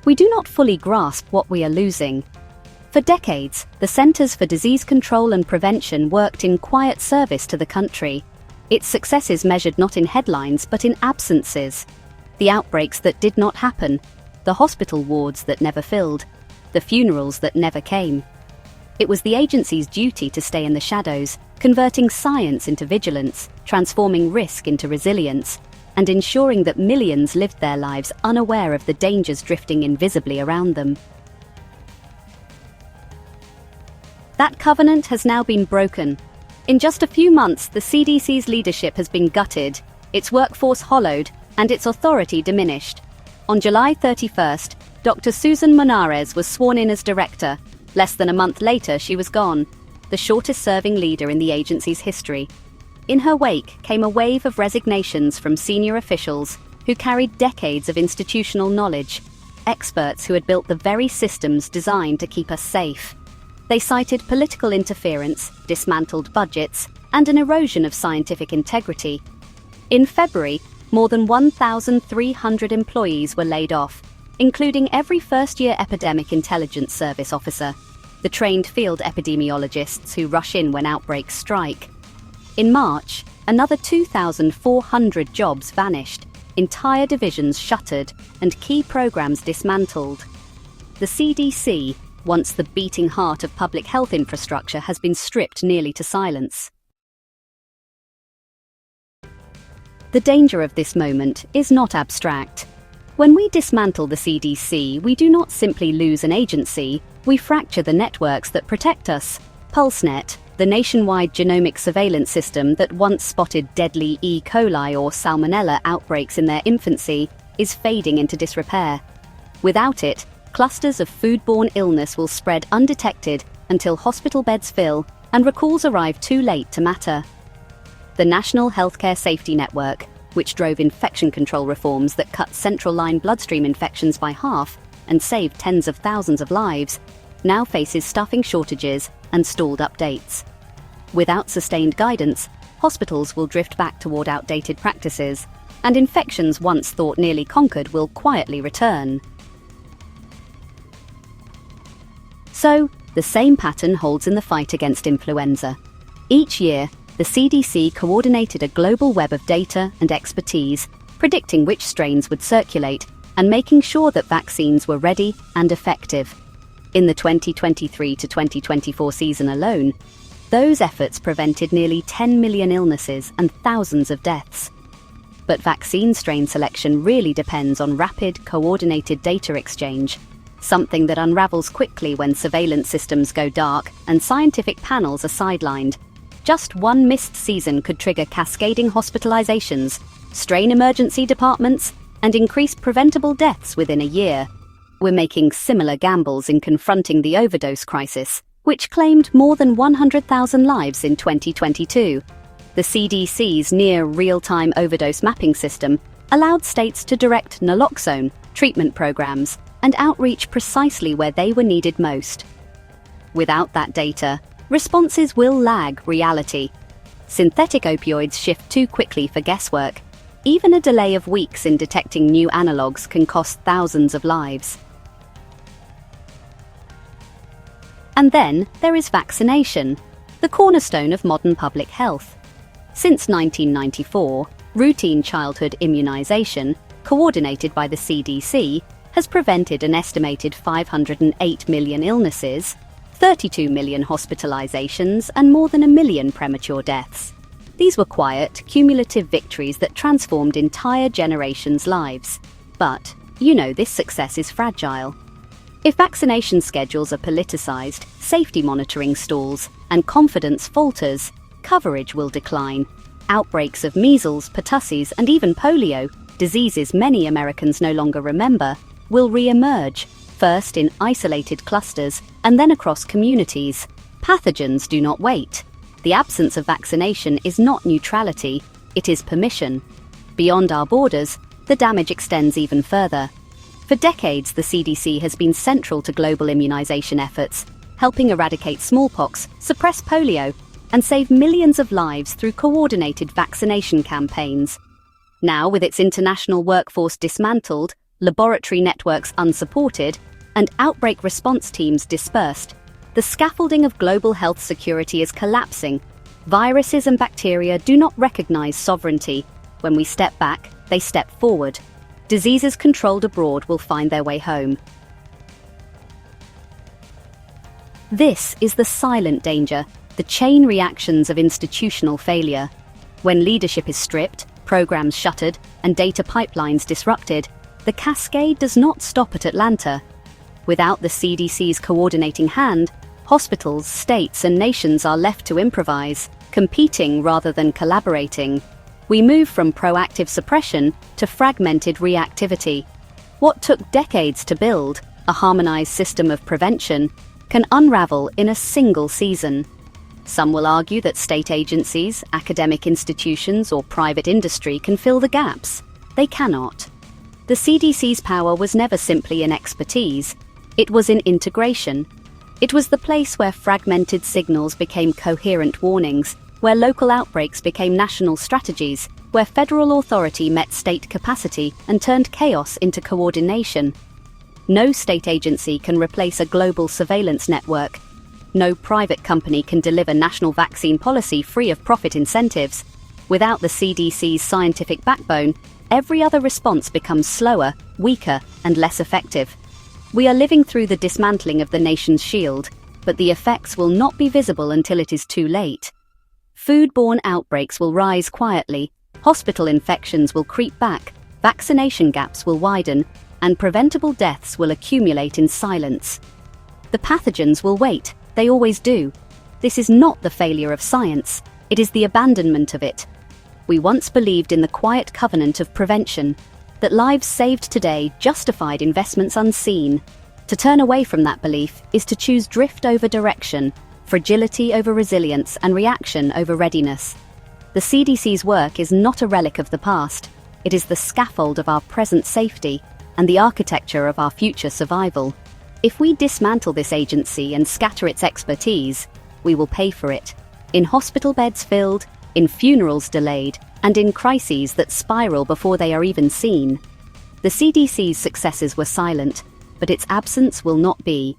we do not fully grasp what we are losing. For decades, the Centers for Disease Control and Prevention worked in quiet service to the country. Its success is measured not in headlines but in absences. The outbreaks that did not happen, the hospital wards that never filled, the funerals that never came. It was the agency's duty to stay in the shadows, converting science into vigilance, transforming risk into resilience, and ensuring that millions lived their lives unaware of the dangers drifting invisibly around them. That covenant has now been broken. In just a few months, the CDC's leadership has been gutted, its workforce hollowed, and its authority diminished. On July 31st, Dr. Susan Monares was sworn in as director. Less than a month later, she was gone, the shortest-serving leader in the agency's history. In her wake came a wave of resignations from senior officials who carried decades of institutional knowledge, experts who had built the very systems designed to keep us safe. They cited political interference, dismantled budgets, and an erosion of scientific integrity. In February, more than 1,300 employees were laid off, including every first-year epidemic intelligence service officer, the trained field epidemiologists who rush in when outbreaks strike. In March, another 2,400 jobs vanished, entire divisions shuttered, and key programs dismantled. The CDC, once the beating heart of public health infrastructure, has been stripped nearly to silence. The danger of this moment is not abstract. When we dismantle the CDC, we do not simply lose an agency, we fracture the networks that protect us. PulseNet, the nationwide genomic surveillance system that once spotted deadly E. coli or Salmonella outbreaks in their infancy, is fading into disrepair. Without it, clusters of foodborne illness will spread undetected until hospital beds fill and recalls arrive too late to matter. The National Healthcare Safety Network, which drove infection control reforms that cut central line bloodstream infections by half and saved tens of thousands of lives, now faces staffing shortages and stalled updates. Without sustained guidance, hospitals will drift back toward outdated practices, and infections once thought nearly conquered will quietly return. So, the same pattern holds in the fight against influenza. Each year, the CDC coordinated a global web of data and expertise, predicting which strains would circulate and making sure that vaccines were ready and effective. In the 2023 to 2024 season alone, those efforts prevented nearly 10 million illnesses and thousands of deaths. But vaccine strain selection really depends on rapid, coordinated data exchange, something that unravels quickly when surveillance systems go dark and scientific panels are sidelined. Just one missed season could trigger cascading hospitalizations, strain emergency departments, and increase preventable deaths within a year. We're making similar gambles in confronting the overdose crisis, which claimed more than 100,000 lives in 2022. The CDC's near real-time overdose mapping system allowed states to direct naloxone treatment programs and outreach precisely where they were needed most. Without that data, responses will lag reality. Synthetic opioids shift too quickly for guesswork. Even a delay of weeks in detecting new analogues can cost thousands of lives. And then there is vaccination, the cornerstone of modern public health. Since 1994, routine childhood immunization, coordinated by the CDC, has prevented an estimated 508 million illnesses, 32 million hospitalizations, and more than 1 million premature deaths. These were quiet, cumulative victories that transformed entire generations' lives. But, this success is fragile. If vaccination schedules are politicized, safety monitoring stalls, and confidence falters, coverage will decline. Outbreaks of measles, pertussis, and even polio, diseases many Americans no longer remember, will re-emerge, first in isolated clusters and then across communities. Pathogens do not wait. The absence of vaccination is not neutrality, it is permission. Beyond our borders, the damage extends even further. For decades, the CDC has been central to global immunization efforts, helping eradicate smallpox, suppress polio, and save millions of lives through coordinated vaccination campaigns. Now, with its international workforce dismantled, laboratory networks unsupported, and outbreak response teams dispersed, the scaffolding of global health security is collapsing. Viruses and bacteria do not recognize sovereignty. When we step back, they step forward. Diseases controlled abroad will find their way home. This is the silent danger, the chain reactions of institutional failure. When leadership is stripped, programs shuttered, and data pipelines disrupted, the cascade does not stop at Atlanta. Without the CDC's coordinating hand, hospitals, states, and nations are left to improvise, competing rather than collaborating. We move from proactive suppression to fragmented reactivity. What took decades to build, a harmonized system of prevention, can unravel in a single season. Some will argue that state agencies, academic institutions, or private industry can fill the gaps. They cannot. The CDC's power was never simply in expertise. It was in integration. It was the place where fragmented signals became coherent warnings, where local outbreaks became national strategies, where federal authority met state capacity and turned chaos into coordination. No state agency can replace a global surveillance network. No private company can deliver national vaccine policy free of profit incentives. Without the CDC's scientific backbone, every other response becomes slower, weaker, and less effective. We are living through the dismantling of the nation's shield, but the effects will not be visible until it is too late. Foodborne outbreaks will rise quietly, hospital infections will creep back, vaccination gaps will widen, and preventable deaths will accumulate in silence. The pathogens will wait, they always do. This is not the failure of science, it is the abandonment of it. We once believed in the quiet covenant of prevention, that lives saved today justified investments unseen. To turn away from that belief is to choose drift over direction, fragility over resilience, and reaction over readiness. The CDC's work is not a relic of the past, it is the scaffold of our present safety and the architecture of our future survival. If we dismantle this agency and scatter its expertise, we will pay for it. In hospital beds filled, in funerals delayed, and in crises that spiral before they are even seen. The CDC's successes were silent, but its absence will not be.